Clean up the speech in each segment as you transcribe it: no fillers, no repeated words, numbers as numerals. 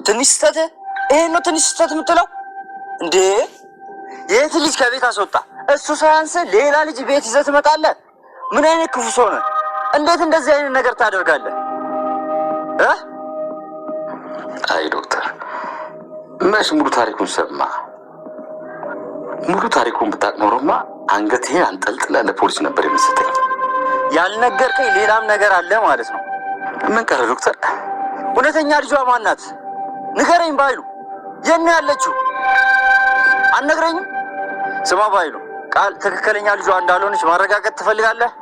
ትንሽ ስተት ይሄን ነው ትንሽ ስተት የምትለው እንዴ? የት ልጅ ከቤት አስወጣ? እሱ ሳያንስ ሌላ ልጅ ቤት ይዘህ ትመጣለህ? ምን አይነት ክፉ ሰው ነህ? እንዴት እንደዚህ አይነት ነገር ታደርጋለህ? አይ ዶክተር መች ሙሉ ታሪኩን ሰማ? ሙሉ ታሪኩን ብታውቅ ኖሮማ አንገትህን አንጠልጥለህ ለፖሊስ ነበር የምትሰጠኝ። ያልነገርከኝ ሌላም ነገር አለ ማለት ነው። ምን ቀረ ዶክተር? እውነተኛ ልጇ ማን ናት? ንገረኝ ባይሉ። የት ነው ያለችው? አትነግረኝም? ስማ ባይሉ፣ ቃል ትክክለኛ ልጇ እንዳልሆነች ማረጋገጥ ትፈልጋለህ?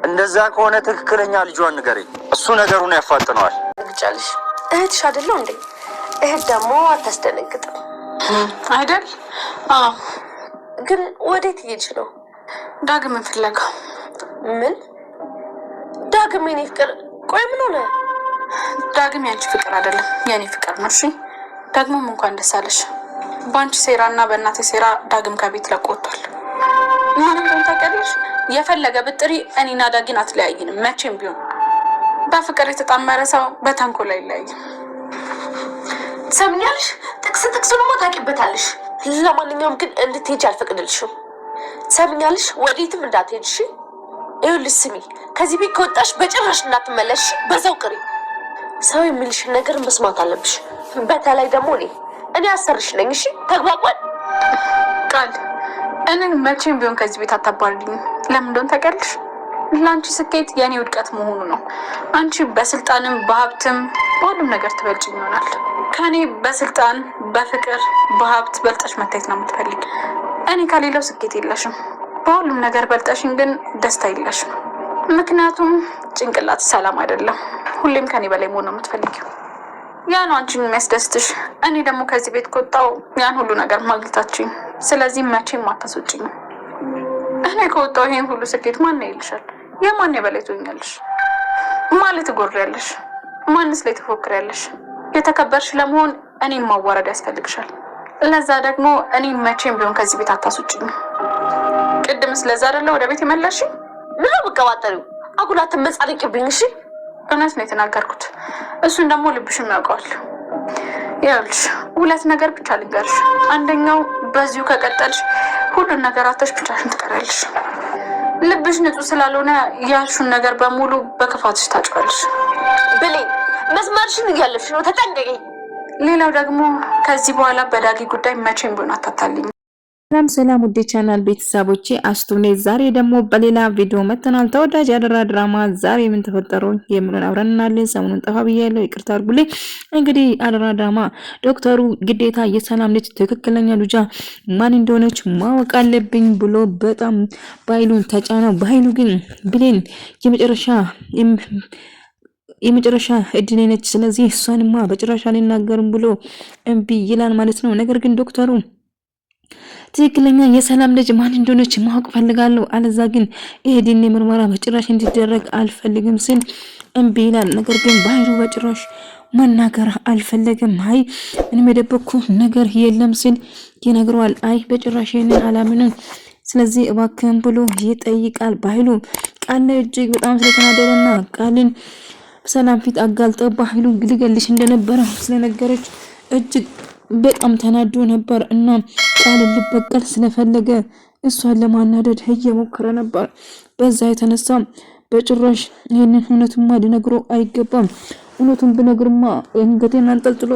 እንደዛ ከሆነ ትክክለኛ ልጇን ንገረኝ። እሱ ነገሩን ያፋጥነዋል። ልጅልሽ እህትሽ አይደለው እንዴ? እህት ደግሞ አታስደነግጥም አይደል? ግን ወዴት እየሄድሽ ነው? ዳግም ፍለጋ። ምን ዳግም? የኔ ፍቅር ቆይ ምን ሆነ? ዳግም ያንቺ ፍቅር አይደለም የኔ ፍቅር ነው። እሺ ደግሞም እንኳን ደስ አለሽ። በአንቺ ሴራና በእናቴ ሴራ ዳግም ከቤት ለቆ ወጥቷል። ማንም ቢሆን ታውቂያለሽ፣ የፈለገ ብጥሪ እኔና ዳጊን አትለያይንም መቼም ቢሆን። በፍቅር የተጣመረ ሰው በተንኮል አይለያይም። ትሰምኛለሽ? ጥቅሱንማ ታውቂበታለሽ። ለማንኛውም ግን እንድትሄጂ አልፈቅድልሽም። ትሰምኛለሽ? ወዴትም እንዳትሄድሽ። ይኸውልሽ ስሚ፣ ከዚህ ቤት ከወጣሽ በጭራሽ እንዳትመለሽ፣ በዛው ቅሪ። ሰው የሚልሽን ነገር መስማት አለብሽ። በተለይ ደግሞ እኔ አሰርሽ ነኝ። እሺ ተግባባን? ቃል እኔን መቼም ቢሆን ከዚህ ቤት አታባርልኝም። ለምን እንደሆነ ታውቂያለሽ? ለአንቺ ስኬት የኔ ውድቀት መሆኑ ነው። አንቺ በስልጣንም በሀብትም በሁሉም ነገር ትበልጭኝ ይሆናል። ከኔ በስልጣን በፍቅር በሀብት በልጠሽ መታየት ነው የምትፈልግ። እኔ ከሌለው ስኬት የለሽም። በሁሉም ነገር በልጠሽኝ ግን ደስታ የለሽም። ምክንያቱም ጭንቅላት ሰላም አይደለም። ሁሌም ከኔ በላይ መሆን ነው የምትፈልጊው። ያ ነው አንቺን የሚያስደስትሽ። እኔ ደግሞ ከዚህ ቤት ከወጣው ያን ሁሉ ነገር ማግኘታችኝ። ስለዚህ መቼም አታስወጪኝ። እኔ ከወጣው ይሄን ሁሉ ስኬት ማን ይልሻል? የማን የበላይ ትሆኛለሽ? ማለት ትጎሪያለሽ? ማንስ ላይ ትፎክሪያለሽ? የተከበርሽ ለመሆን እኔን ማዋረድ ያስፈልግሻል። ለዛ ደግሞ እኔ መቼም ቢሆን ከዚህ ቤት አታስወጪኝ። ቅድም ስለዛ አይደለ ወደ ቤት የመለሽ? ምን ነው በቀባጠሪው? አጉላት መጻድቅብኝ። እሺ እውነት ነው የተናገርኩት። እሱን ደግሞ ልብሽም ያውቀዋል። ይኸውልሽ ሁለት ነገር ብቻ ልንገርሽ። አንደኛው በዚሁ ከቀጠልሽ ሁሉን ነገር አተሽ ብቻሽን ትቀራለሽ። ልብሽ ንጹህ ስላልሆነ ያልሽውን ነገር በሙሉ በክፋትሽ ታጭዋለሽ። ብሌን መስመርሽን እያለፍሽ ነው፣ ተጠንቀቂ። ሌላው ደግሞ ከዚህ በኋላ በዳጊ ጉዳይ መቼም ቢሆን አታታልኝ። ሰላም ውዴ ቻናል ቤተሰቦቼ አስቱኔ ዛሬ ደግሞ በሌላ ቪዲዮ መተናል። ተወዳጅ ያደራ ድራማ ዛሬ ምን ተፈጠሩ የምሉን አብረን እናያለን። ሰሞኑን ጠፋ ብያለሁ፣ ይቅርታ አድርጉልኝ። እንግዲህ አደራ ድራማ ዶክተሩ ግዴታ የሰላም ልጅ ትክክለኛ ልጇ ማን እንደሆነች ማወቅ አለብኝ ብሎ በጣም ባይሉን ተጫነው። ባይሉ ግን ብሌን የመጨረሻ እድሌ ነች፣ ስለዚህ እሷንማ በጭራሽ አልናገርም ብሎ እምቢ ይላል ማለት ነው። ነገር ግን ዶክተሩ ትክክለኛ የሰላም ልጅ ማን እንደሆነች ማወቅ ፈልጋለሁ፣ አለዛ ግን ይሄ ዲኤንኤ ምርመራ በጭራሽ እንዲደረግ አልፈልግም ሲል እምቢ ይላል። ነገር ግን ባይሩ በጭራሽ መናገር አልፈለገም። አይ ምንም የደበኩ ነገር የለም ሲል ይነግረዋል። አይ በጭራሽ ይሄንን አላምንም፣ ስለዚህ እባክህን ብሎ ይጠይቃል። ባይሉ ቃል እጅግ በጣም ስለተናደደና ቃልን ሰላም ፊት አጋልጦ ባይሉ ግልገልሽ እንደነበረ ስለነገረች እጅግ በጣም ተናዶ ነበር እና ቃል ልበቀል ስለፈለገ እሷን ለማናደድ እየሞከረ ነበር። በዛ የተነሳ በጭራሽ ይሄንን እውነቱማ ሊነግረው አይገባም፣ እውነቱን ብነግርማ እንግዲህ አንጠልጥሎ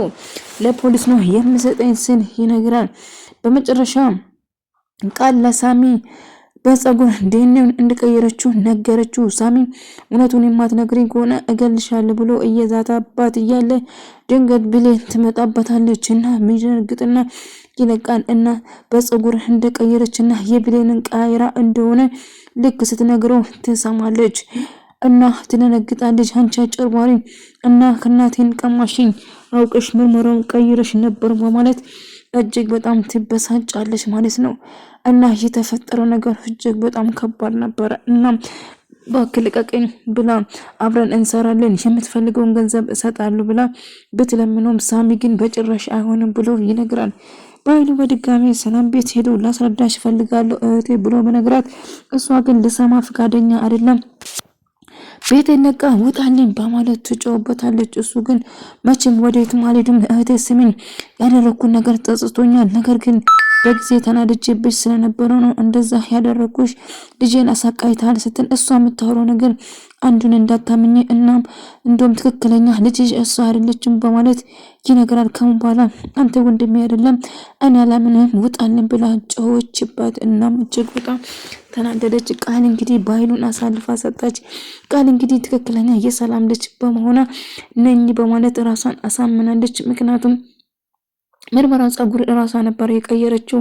ለፖሊስ ነው የምሰጠኝ ሲል ይነግራል። በመጨረሻ ቃል ለሳሚ በፀጉር ዲኤንኤውን እንደቀየረችው ነገረችው። ሳሚ እውነቱን የማትነግሪኝ ከሆነ እገልሻለሁ ብሎ እየዛታባት እያለ ድንገት ብሌን ትመጣበታለች እና ሚደነግጥና ይለቃል እና በፀጉር እንደቀየረችና የብሌንን ቃይራ እንደሆነ ልክ ስትነግረው ትሰማለች እና ትደነግጣለች። አንቺ አጭበርባሪ እና ከእናቴን ቀማሽኝ፣ አውቀሽ ምርመራውን ቀይረሽ ነበር በማለት እጅግ በጣም ትበሳጫለች ማለት ነው። እና የተፈጠረው ነገር እጅግ በጣም ከባድ ነበር እና በክልቀቀኝ ብላ አብረን እንሰራለን የምትፈልገውን ገንዘብ እሰጣለሁ ብላ ብትለምነውም ሳሚ ግን በጭራሽ አይሆንም ብሎ ይነግራል። ባይሉ በድጋሚ ሰላም ቤት ሄዶ ላስረዳሽ ፈልጋለሁ እህቴ ብሎ በነግራት እሷ ግን ልሰማ ፍቃደኛ አይደለም። ቤቴ ነቃ ውጣልኝ በማለት ትጮህበታለች። እሱ ግን መቼም ወዴትም አልሄድም እህቴ ስሚኝ፣ ያደረኩት ነገር ጸጽቶኛል። ነገር ግን በጊዜ ተናድጄብሽ ስለነበረ ነው እንደዛ ያደረኩሽ። ልጄን አሳቃይታል ስትል እሷ የምታወራው ነገር አንዱን እንዳታምኝ እናም እንደውም ትክክለኛ ልጅሽ እሷ አይደለችም በማለት ይነግራል። ከምን በኋላ አንተ ወንድሜ አይደለም እኔ አላምንም ውጣልን ብላ ጮኸችበት። እናም እጅግ በጣም ተናደደች። ቃል እንግዲህ ባይሉን አሳልፋ ሰጣች። ቃል እንግዲህ ትክክለኛ የሰላም ልጅ በመሆኗ ነኝ በማለት ራሷን አሳምናለች። ምክንያቱም ምርመራ ጸጉር ራሷ ነበር የቀየረችው።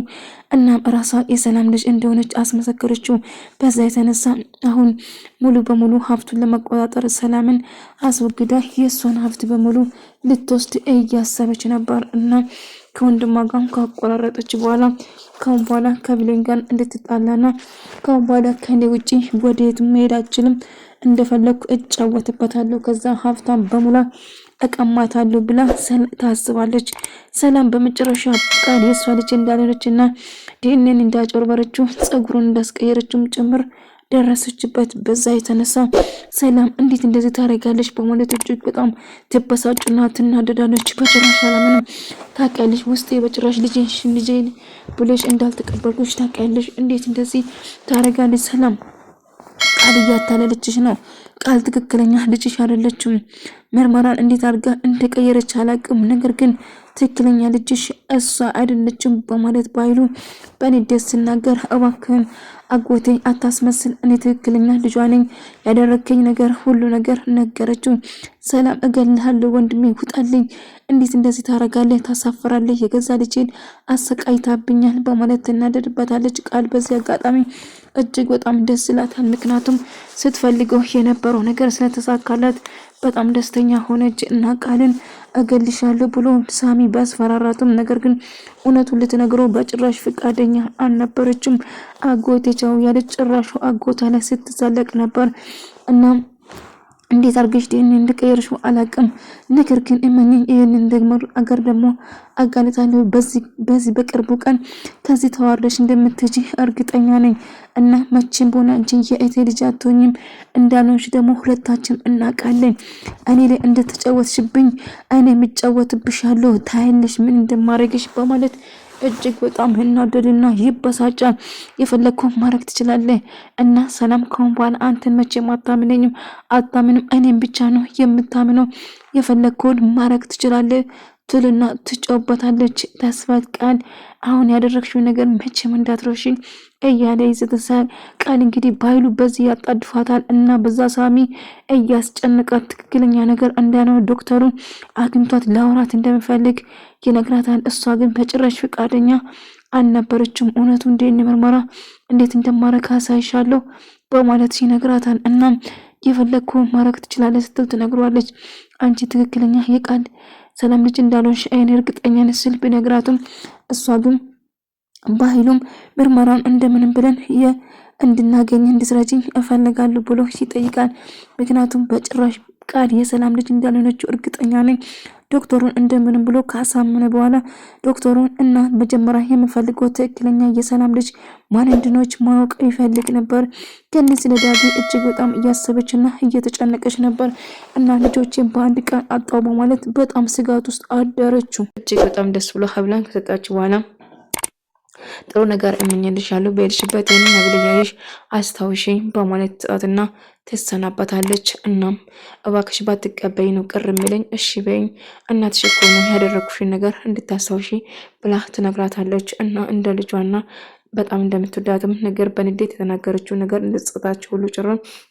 እናም ራሷ የሰላም ልጅ እንደሆነች አስመሰከረችው። በዛ የተነሳ አሁን ሙሉ በሙሉ ሀብቱን ለመቆጣጠር ሰላምን አስወግዳ የእሷን ሀብት በሙሉ ልትወስድ እያሰበች ነበር። እና ከወንድሟ ጋር ካቆራረጠች በኋላ ካሁን በኋላ ከብሌን ጋር እንድትጣላና ካሁን በኋላ ከኔ ውጪ ወዴት መሄድ አልችልም፣ እንደፈለኩ እጫወትበታለሁ፣ ከዛ ሀብታም በሙላ እቀማታለሁ ብላ ታስባለች። ሰላም በመጨረሻ ቃል የሷ ልጅ እንዳለችና ዲኤንኤን እንዳጨበረችው ጸጉሩን እንዳስቀየረችውም ጭምር ደረሰችበት። በዛ የተነሳ ሰላም እንዴት እንደዚህ ታደርጋለች በማለት እጅግ በጣም ትበሳጭና ትናደዳለች። በጭራሽ አላምንም፣ ታውቂያለሽ ውስጤ በጭራሽ ልጄን ብለሽ እንዳልተቀበልኩሽ ታውቂያለሽ። እንዴት እንደዚህ ታደርጋለች? ሰላም ቃል እያታለለችሽ ነው። ቃል ትክክለኛ ልጅሽ አይደለችም። ምርመራን እንዴት አድርጋ እንደቀየረች አላውቅም፣ ነገር ግን ትክክለኛ ልጅሽ እሷ አይደለችም በማለት ባይሉ በንዴት ሲናገር እባክህን አጎቴ አታስመስል፣ እኔ ትክክለኛ ልጇ ነኝ፣ ያደረከኝ ነገር ሁሉ ነገር ነገረችው። ሰላም እገልሃለሁ ወንድሜ ውጣልኝ፣ እንዴት እንደዚህ ታረጋለህ? ታሳፍራለህ፣ የገዛ ልጄን አሰቃይታብኛል በማለት ትናደድበታለች። ቃል በዚህ አጋጣሚ እጅግ በጣም ደስ ይላታል። ምክንያቱም ስትፈልገው የነበረው ነገር ስለተሳካላት በጣም ደስተኛ ሆነች እና ቃልን እገልሻለሁ ብሎ ሳሚ ባስፈራራትም ነገር ግን እውነቱን ልትነግረው በጭራሽ ፍቃደኛ አልነበረችም። አጎቴ ቻው ያለች ጭራሹ አጎታ ላይ ስትሳለቅ ነበር። እና እንዴት አርገሽ ዲኤንኤ እንደቀየርሽው አላቅም፣ ነገር ግን እመኚኝ ይሄንን ደግሞ አገር ደግሞ አጋልጣለሁ። በዚህ በቅርቡ ቀን ከዚህ ተዋርደሽ እንደምትጂ እርግጠኛ ነኝ። እና መቼም ሆነ እንጂ የእቴ ልጅ አትሆኝም እንዳልሆንሽ ደግሞ ሁለታችን እናውቃለን። እኔ ላይ እንደተጫወትሽብኝ እኔ የምጫወትብሻለሁ፣ ታያለሽ ምን እንደማረግሽ በማለት እጅግ በጣም እናደድና ይበሳጫል። የፈለግከውን ማድረግ ትችላለህ እና ሰላም ከሆን በኋላ አንተን መቼም አታምንም፣ እኔም ብቻ ነው የምታምነው፣ የፈለግከውን ማድረግ ትችላለህ ትልና ትጫወታለች። ተስፋት ቃል አሁን ያደረግሽው ነገር መቼም እንዳትረሺ እያለ ይዘተሳል። ቃል እንግዲህ ባይሉ በዚህ ያጣድፋታል እና በዛ ሳሚ እያስጨነቃት ትክክለኛ ነገር እንዳለው ዶክተሩን አግኝቷት ለአውራት እንደሚፈልግ ይነግራታል። እሷ ግን በጭራሽ ፈቃደኛ አልነበረችም። እውነቱ እንዴት ምርመራ እንዴት እንደማረግ አሳይሻለሁ በማለት ይነግራታል። እናም የፈለግከውን ማድረግ ትችላለህ ስትል ትነግሯለች። አንቺ ትክክለኛ የቃል ሰላም ልጅ እንዳልሆንሽ አይኔ እርግጠኛ ነኝ ስል ቢነግራትም እሷ ግን ባህሉም ምርመራን እንደምንም ብለን እንድናገኝ እንድትረጂኝ እፈልጋለሁ ብሎ ሲጠይቃል። ምክንያቱም በጭራሽ ቃል የሰላም ልጅ እንዳልሆነችው እርግጠኛ ነኝ። ዶክተሩን እንደምንም ብሎ ካሳመነ በኋላ ዶክተሩን እና መጀመሪያ የምፈልገው ትክክለኛ የሰላም ልጅ ማን እንደሆነች ማወቅ ይፈልግ ነበር። ግን ስለ ዳጊ እጅግ በጣም እያሰበችና እየተጨነቀች ነበር እና ልጆችን በአንድ ቀን አጣው በማለት በጣም ስጋት ውስጥ አደረችው። እጅግ በጣም ደስ ብሎ ሀብላን ከሰጣችሁ በኋላ ጥሩ ነገር እመኝልሻለሁ፣ በሄድሽበት ይህንን ነገር እያየሽ አስታውሽኝ በማለት ትጻትና ትሰናበታለች። እናም እባክሽ ባትቀበይ ነው ቅር የሚለኝ፣ እሺ በይኝ፣ እናትሽ እኮ ነው ያደረግኩሽን ነገር እንድታስታውሺ ብላ ትነግራታለች። እና እንደ ልጇና በጣም እንደምትወዳትም ነገር በንዴት የተናገረችው ነገር እንደጸጣቸው ሁሉ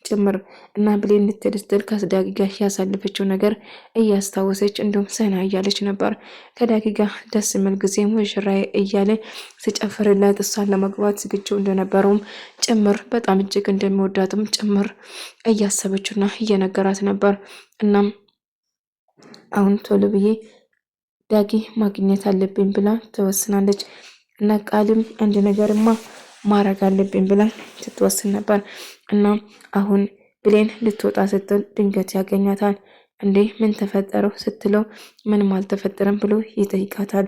ጭምር እና ብሌን እንድትደስተል ከዳጊ ጋር ያሳለፈችው ነገር እያስታወሰች እንዲሁም ሰና እያለች ነበር። ከዳጊ ጋር ደስ የሚል ጊዜ ሙሽራዬ እያለ ሲጨፍርላት እሷን ለመግባት ዝግጁ እንደነበረውም ጭምር በጣም እጅግ እንደሚወዳትም ጭምር እያሰበችውና እየነገራት ነበር። እናም አሁን ቶሎ ብዬ ዳጊ ማግኘት አለብኝ ብላ ትወስናለች። እና ቃልም አንድ ነገርማ ማረግ አለብኝ ብላ ስትወስን ነበር። እና አሁን ብሌን ልትወጣ ስትል ድንገት ያገኛታል። እንዴ ምን ተፈጠረው ስትለው ምንም አልተፈጠረም ብሎ ይጠይቃታል።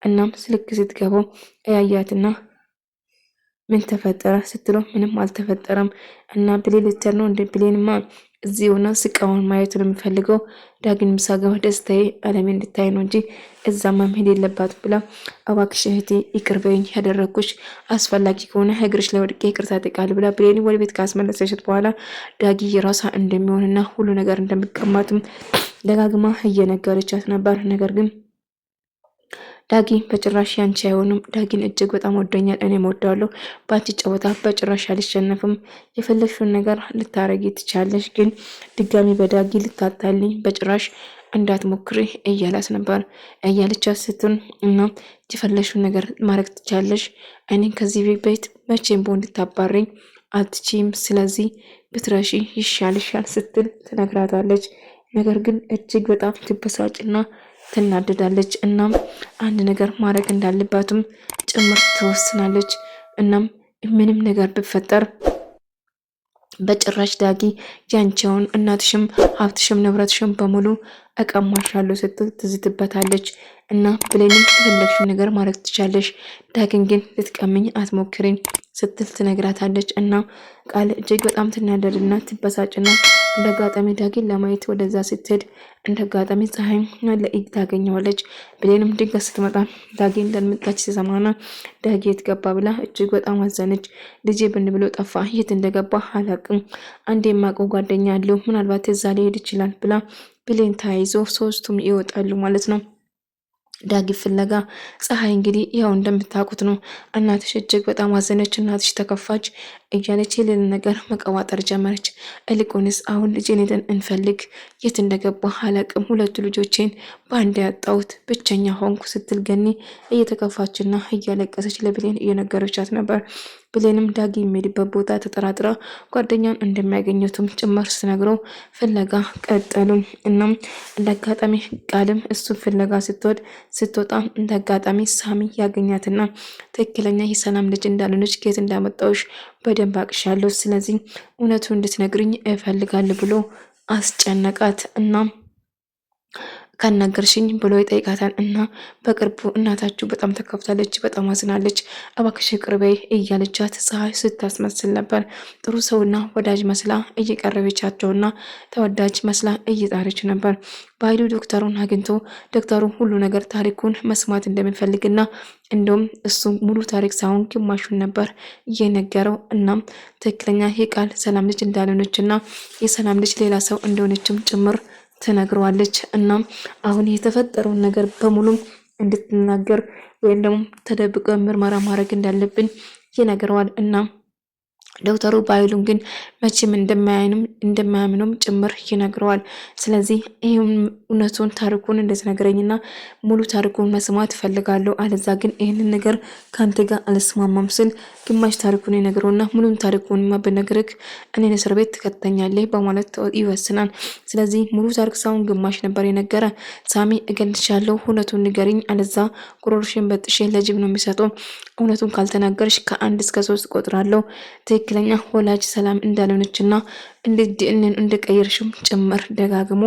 እናም ስልክ ስትገባው ያያትና ምን ተፈጠረ ስትለው ምንም አልተፈጠረም እና ብሌን ልትር ነው እንደ ብሌንማ እዚህ ሆና ስቃውን ማየት ነው የምፈልገው። ዳግም ሳገባ ደስታዬ አለሜ እንድታይ ነው እንጂ እዛማ መሄድ የለባት ብላ እባክሽ እህቴ ይቅር በይኝ፣ ያደረኩሽ አስፈላጊ ከሆነ እግርሽ ላይ ወድቄ ይቅርታ ጠይቃለሁ ብላ ብሌን ወደ ቤት ካስመለሰችት በኋላ ዳጊ የራሷ እንደሚሆንና ሁሉ ነገር እንደሚቀማትም ደጋግማ እየነገረቻት ነበር። ነገር ግን ዳጊ በጭራሽ ያንቺ አይሆንም፣ ዳጊን እጅግ በጣም ወዶኛል፣ እኔም ወደዋለሁ፣ ባንቺ ጨዋታ በጭራሽ አልሸነፍም፣ የፈለግሽውን ነገር ልታረጊ ትቻለሽ፣ ግን ድጋሚ በዳጊ ልታታልኝ በጭራሽ እንዳትሞክሪ እያላት ነበር። እያለቻት ስትል እና የፈለግሽውን ነገር ማድረግ ትቻለሽ፣ እኔን ከዚህ ቤት መቼም ቦ እንድታባረኝ አትችይም፣ ስለዚህ ብትረሺ ይሻልሻል ስትል ትነግራታለች። ነገር ግን እጅግ በጣም ትበሳጭና ትናደዳለች። እናም አንድ ነገር ማድረግ እንዳለባትም ጭምር ትወስናለች። እናም ምንም ነገር ብፈጠር በጭራሽ ዳጊ ያንቺውን እናትሽም ሀብትሽም ንብረትሽም በሙሉ እቀማሻለሁ ስትል ትዝትበታለች። እና ብሌንም የፈለግሽው ነገር ማድረግ ትቻለሽ፣ ዳግን ግን ልትቀምኝ አትሞክሪኝ ስትል ትነግራታለች። እና ቃል እጅግ በጣም ትናደድና ትበሳጭና እንደ አጋጣሚ ዳጊን ለማየት ወደዛ ስትሄድ እንደ አጋጣሚ ፀሐይ ለኢድ ታገኘዋለች። ብሌንም ድንገት ስትመጣ ዳጊ እንደመጣች ሲሰማና ዳጊ የት ገባ ብላ እጅግ በጣም አዘነች። ልጄ ብን ብሎ ጠፋ፣ የት እንደገባ አላቅም፣ አንድ የማውቀው ጓደኛ አለው፣ ምናልባት እዛ ሊሄድ ይችላል ብላ ብሌን ተያይዞ ሶስቱም ይወጣሉ ማለት ነው ዳጊ ፍለጋ። ፀሐይ እንግዲህ ያው እንደምታውቁት ነው እናትሽ እጅግ በጣም አዘነች፣ እናትሽ ተከፋች እያለች የሌለ ነገር መቀዋጠር ጀመረች። እልቁንስ አሁን ልጄን ሄደን እንፈልግ፣ የት እንደገባ አላቅም፣ ሁለቱ ልጆቼን በአንድ ያጣሁት ብቸኛ ሆንኩ ስትል ገኒ እየተከፋችና እያለቀሰች ለብሌን እየነገረቻት ነበር። ብሌንም ዳጊ የሚሄድበት ቦታ ተጠራጥራ ጓደኛን እንደሚያገኘቱም ጭምር ስትነግረው ፍለጋ ቀጠሉ። እናም እንደ አጋጣሚ ቃልም እሱ ፍለጋ ስትወጣ እንደ አጋጣሚ ሳሚ ያገኛትና ትክክለኛ የሰላም ልጅ እንዳልሆነች ከየት እንዳመጣሁሽ በደንብ አቅሻለሁ፣ ስለዚህ እውነቱ እንድትነግርኝ እፈልጋለሁ ብሎ አስጨነቃት። እናም ካናገርሽኝ ብሎ ይጠይቃታል። እና በቅርቡ እናታችሁ በጣም ተከፍታለች፣ በጣም አዝናለች፣ እባክሽ ይቅር በይ እያለቻት ፀሐይ ስታስመስል ነበር። ጥሩ ሰውና ወዳጅ መስላ እየቀረበቻቸውና ተወዳጅ መስላ እየጣረች ነበር። በኃይሉ ዶክተሩን አግኝቶ ዶክተሩ ሁሉ ነገር ታሪኩን መስማት እንደሚፈልግና እንደውም እሱ ሙሉ ታሪክ ሳይሆን ግማሹን ነበር እየነገረው። እናም ትክክለኛ የቃል ሰላም ልጅ እንዳልሆነችና የሰላም ልጅ ሌላ ሰው እንደሆነችም ጭምር ትነግረዋለች። እናም አሁን የተፈጠረውን ነገር በሙሉም እንድትናገር ወይም ደግሞ ተደብቆ ምርመራ ማድረግ እንዳለብን ይነግረዋል። እናም ዶክተሩ ባይሉን ግን መቼም እንደማያምኑም ጭምር ይነግረዋል። ስለዚህ ይህም እውነቱን ታሪኩን እንደተነገረኝና ሙሉ ታሪኩን መስማት እፈልጋለሁ፣ አለዛ ግን ይህንን ነገር ከአንተ ጋር አልስማማም ስል ግማሽ ታሪኩን ይነግረውና ሙሉም ታሪኩን ብነግርህ እኔን እስር ቤት ትከተኛለህ በማለት ይወስናል። ስለዚህ ሙሉ ታሪክ ሳይሆን ግማሽ ነበር የነገረ። ሳሚ እገልሻለሁ፣ እውነቱን ንገሪኝ፣ አለዛ ጉሮሮሽን በጥሼ ለጅብ ነው የሚሰጠው፣ እውነቱን ካልተናገርሽ ከ1 እስከ 3 ቆጥራለሁ፣ ትክክለኛ ወላጅ ሰላም እንዳልሆነችና እንድን እንደቀየርሽም ጭምር ደጋግሞ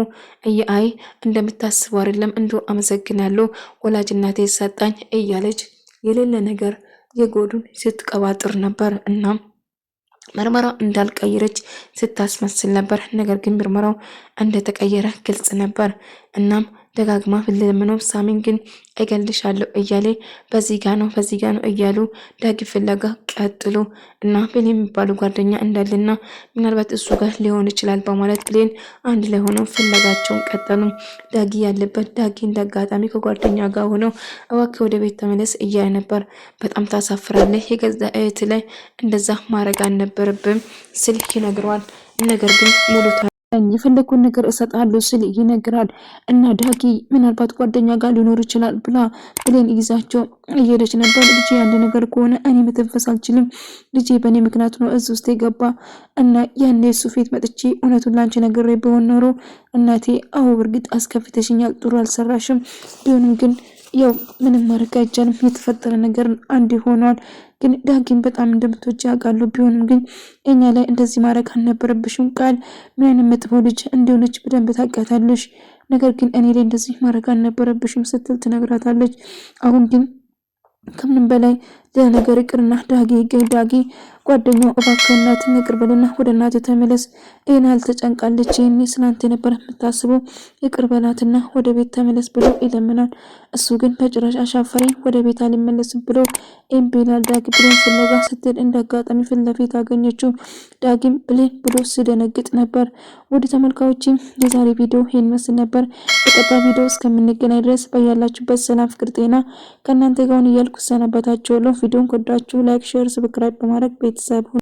አይ እንደምታስበው አይደለም፣ እንዶ አመሰግናለሁ ወላጅ እናቴ ሰጣኝ እያለች የሌለ ነገር የጎዱን ስትቀባጥር ነበር። እናም ምርመራ እንዳልቀየረች ስታስመስል ነበር። ነገር ግን ምርመራው እንደተቀየረ ግልጽ ነበር። እናም ደጋግማ ፍልምነው ሳሚን ግን እገልሻለሁ እያለ በዚህ ጋ ነው እያሉ ዳጊ ፍለጋ ቀጥሉ። እና ብሌን የሚባሉ ጓደኛ እንዳለና ምናልባት እሱ ጋር ሊሆን ይችላል በማለት ብሌን አንድ ላይ ሆነው ፍለጋቸውን ቀጠሉ። ዳጊ ያለበት ዳጊ እንዳጋጣሚ ከጓደኛ ጋር ሆነው እባክህ ወደ ቤት ተመለስ እያለ ነበር። በጣም ታሳፍራለህ፣ የገዛ እህት ላይ እንደዛ ማድረግ አልነበረብም ስል ይነግረዋል። ነገር ግን ሙሉ የፈለኩን ነገር እሰጣለሁ ስል ይነግራል። እና ዳጊ ምናልባት ጓደኛ ጋር ሊኖር ይችላል ብላ ብሌን ይዛቸው እየሄደች ነበር። ልጄ አንድ ነገር ከሆነ እኔ መተንፈስ አልችልም፣ ልጄ በእኔ ምክንያት ነው እዚህ ውስጥ የገባ እና ያኔ እሱ ፊት መጥቼ እውነቱን ላንቺ ነግሬ ቢሆን ኖሮ እናቴ አዎ በእርግጥ አስከፍተሽኛል፣ ጥሩ አልሰራሽም፣ ቢሆንም ግን ያው ምንም ማድረግ አይቻልም፣ የተፈጠረ ነገር አንድ ሆኗል። ግን ዳጊን በጣም እንደምትወጂ ያውቃለሁ፣ ቢሆንም ግን እኛ ላይ እንደዚህ ማድረግ አልነበረብሽም። ቃል ምን አይነት መጥፎ ልጅ እንደሆነች በደንብ ታውቂያታለሽ፣ ነገር ግን እኔ ላይ እንደዚህ ማድረግ አልነበረብሽም ስትል ትነግራታለች። አሁን ግን ከምንም በላይ ለነገር ይቅርና ዳጊ ጓደኛው እባክህ እናትን ይቅር በልና ወደ እናት ተመለስ። ይሄን አልተጨንቃለች ይሄኔ ስላንተ ነበር የምታስበው ይቅር በላትና ወደ ቤት ተመለስ ብሎ ይለምናል። እሱ ግን በጭራሽ አሻፈረኝ ወደ ቤት አልመለስም ብሎ ኤምቢላል ዳጊ ብሌን ፍለጋ ስትል እንዳጋጣሚ ፊት ለፊት አገኘችው። ዳጊም ብሌን ብሎ ሲደነግጥ ነበር። ወደ ተመልካዮች የዛሬ ቪዲዮ ይሄን መስል ነበር። በቀጣይ ቪዲዮ እስከምንገናኝ ድረስ በያላችሁበት ሰላም፣ ፍቅር፣ ጤና ከእናንተ ጋር ይሁን እያልኩ ሰናበታችኋለሁ። ቪዲዮን ከወዳችሁ ላይክ፣ ሼር፣ ሰብስክራይብ በማድረግ ቤተሰብ